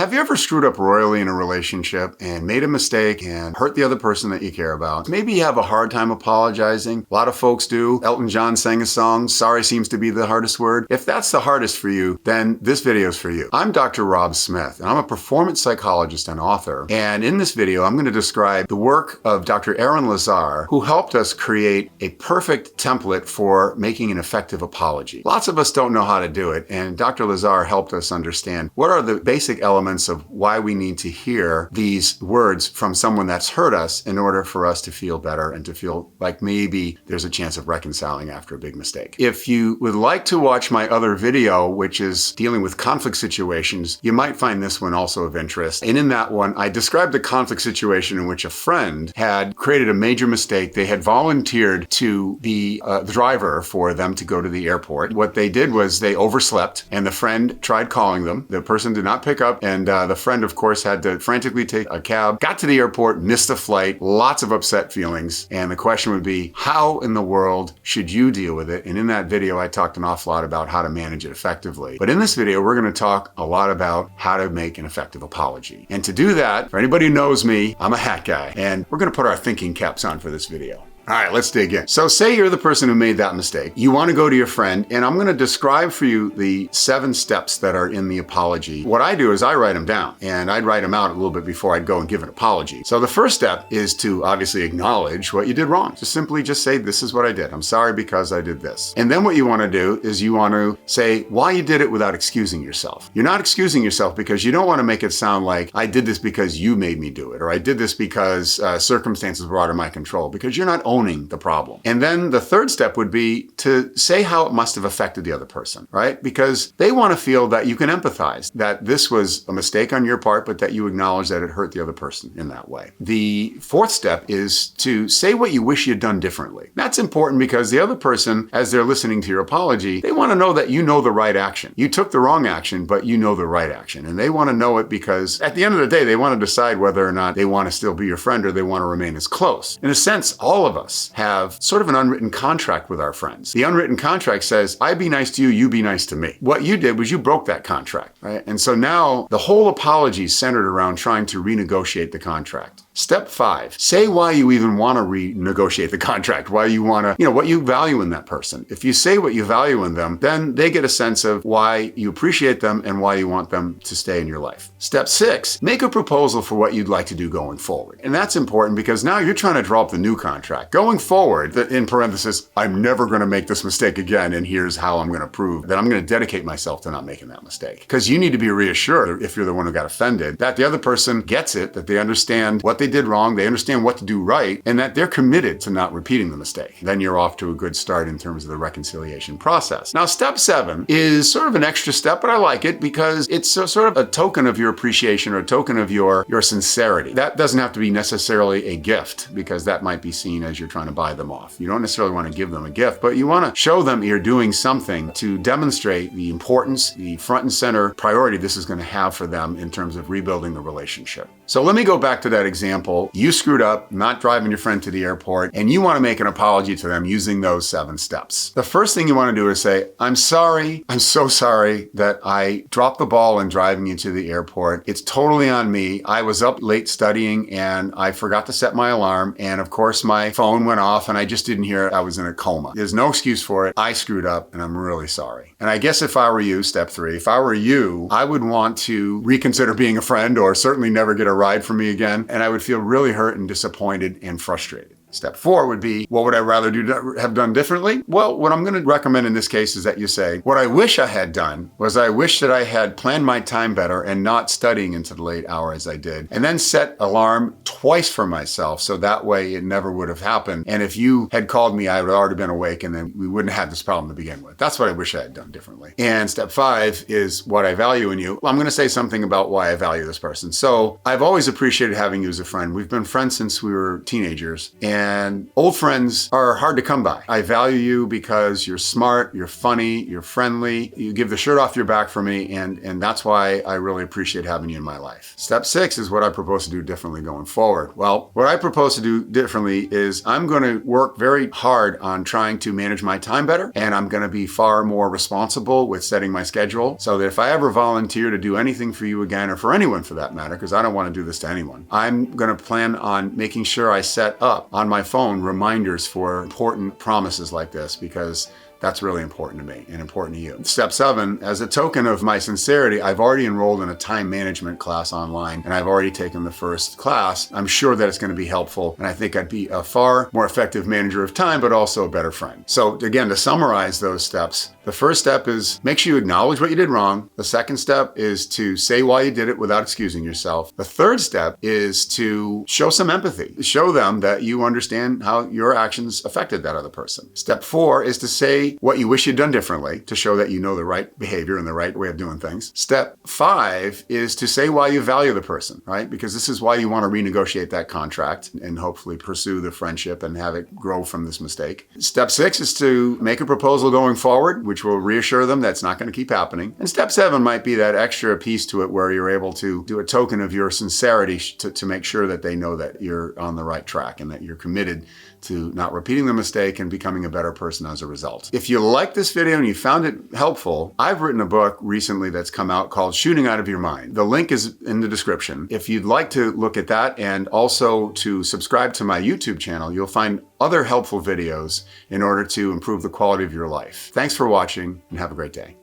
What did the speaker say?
Have you ever screwed up royally in a relationship and made a mistake and hurt the other person that you care about? Maybe you have a hard time apologizing. A lot of folks do. Elton John sang a song, sorry seems to be the hardest word. If that's the hardest for you, then this video is for you. I'm Dr. Rob Smith, and I'm a performance psychologist and author. And in this video, I'm going to describe the work of Dr. Aaron Lazar, who helped us create a perfect template for making an effective apology. Lots of us don't know how to do it, and Dr. Lazar helped us understand what are the basic elements of why we need to hear these words from someone that's hurt us in order for us to feel better and to feel like maybe there's a chance of reconciling after a big mistake. If you would like to watch my other video, which is dealing with conflict situations, you might find this one also of interest. And in that one, I described the conflict situation in which a friend had created a major mistake. They had volunteered to be the driver for them to go to the airport. What they did was they overslept, and the friend tried calling them. The person did not pick up, and the friend, of course, had to frantically take a cab, got to the airport, missed the flight, lots of upset feelings. And the question would be, how in the world should you deal with it? And in that video, I talked an awful lot about how to manage it effectively. But in this video, we're going to talk a lot about how to make an effective apology. And to do that, for anybody who knows me, I'm a hat guy, and we're going to put our thinking caps on for this video. All right, let's dig in. So say you're the person who made that mistake. You want to go to your friend, and I'm going to describe for you the 7 steps that are in the apology. What I do is I write them down, and I'd write them out a little bit before I'd go and give an apology. So the first step is to obviously acknowledge what you did wrong. Just say, this is what I did. I'm sorry because I did this. And then what you want to do is you want to say why you did it without excusing yourself. You're not excusing yourself because you don't want to make it sound like I did this because you made me do it, or I did this because circumstances were out of my control, because you're not owning the problem. And then the third step would be to say how it must have affected the other person, right? Because they want to feel that you can empathize, that this was a mistake on your part, but that you acknowledge that it hurt the other person in that way. The fourth step is to say what you wish you'd done differently. That's important because the other person, as they're listening to your apology, they want to know that you know the right action. You took the wrong action, but you know the right action. And they want to know it because at the end of the day, they want to decide whether or not they want to still be your friend or they want to remain as close. In a sense, all of us have sort of an unwritten contract with our friends. The unwritten contract says, I be nice to you, you be nice to me. What you did was you broke that contract, right? And so now the whole apology is centered around trying to renegotiate the contract. Step 5, say why you even want to renegotiate the contract, why you want to, what you value in that person. If you say what you value in them, then they get a sense of why you appreciate them and why you want them to stay in your life. Step 6, make a proposal for what you'd like to do going forward. And that's important because now you're trying to draw up the new contract. Going forward, in parenthesis, I'm never going to make this mistake again, and here's how I'm going to prove that I'm going to dedicate myself to not making that mistake. Because you need to be reassured, if you're the one who got offended, that the other person gets it, that they understand what they did wrong, they understand what to do right, and that they're committed to not repeating the mistake. Then you're off to a good start in terms of the reconciliation process. Now, step 7 is sort of an extra step, but I like it because it's sort of a token of your appreciation or a token of your sincerity. That doesn't have to be necessarily a gift because that might be seen as you're trying to buy them off. You don't necessarily want to give them a gift, but you want to show them you're doing something to demonstrate the importance, the front and center priority this is going to have for them in terms of rebuilding the relationship. So let me go back to that example. You screwed up not driving your friend to the airport, and you want to make an apology to them using those 7 steps. The first thing you want to do is say, I'm sorry. I'm so sorry that I dropped the ball in driving you to the airport. It's totally on me. I was up late studying and I forgot to set my alarm. And of course, my phone went off and I just didn't hear it. I was in a coma. There's no excuse for it. I screwed up and I'm really sorry. And I guess if I were you, step 3, if I were you, I would want to reconsider being a friend or certainly never get a ride from me again. And I would feel really hurt and disappointed and frustrated. Step 4 would be, what would I rather have done differently? Well, what I'm going to recommend in this case is that you say, what I wish I had done was I wish that I had planned my time better and not studying into the late hour as I did, and then set alarm twice for myself so that way it never would have happened. And if you had called me, I would have already been awake and then we wouldn't have had this problem to begin with. That's what I wish I had done differently. And step 5 is what I value in you. Well, I'm going to say something about why I value this person. So I've always appreciated having you as a friend. We've been friends since we were teenagers, and And old friends are hard to come by. I value you because you're smart, you're funny, you're friendly, you give the shirt off your back for me, and that's why I really appreciate having you in my life. Step 6 is what I propose to do differently going forward. Well, what I propose to do differently is I'm going to work very hard on trying to manage my time better, and I'm going to be far more responsible with setting my schedule so that if I ever volunteer to do anything for you again, or for anyone for that matter, because I don't want to do this to anyone, I'm going to plan on making sure I set up on my phone reminders for important promises like this, because that's really important to me and important to you. Step 7, as a token of my sincerity, I've already enrolled in a time management class online, and I've already taken the first class. I'm sure that it's going to be helpful, and I think I'd be a far more effective manager of time, but also a better friend. So again, to summarize those steps, the first step is make sure you acknowledge what you did wrong. The second step is to say why you did it without excusing yourself. The third step is to show some empathy. Show them that you understand how your actions affected that other person. Step 4 is to say what you wish you'd done differently to show that you know the right behavior and the right way of doing things. Step 5 is to say why you value the person, right? Because this is why you want to renegotiate that contract and hopefully pursue the friendship and have it grow from this mistake. Step 6 is to make a proposal going forward, which will reassure them that's not going to keep happening. And step 7 might be that extra piece to it where you're able to do a token of your sincerity to make sure that they know that you're on the right track and that you're committed to not repeating the mistake and becoming a better person as a result. If you like this video and you found it helpful, I've written a book recently that's come out called Shooting Out of Your Mind. The link is in the description. If you'd like to look at that and also to subscribe to my YouTube channel, you'll find other helpful videos in order to improve the quality of your life. Thanks for watching and have a great day.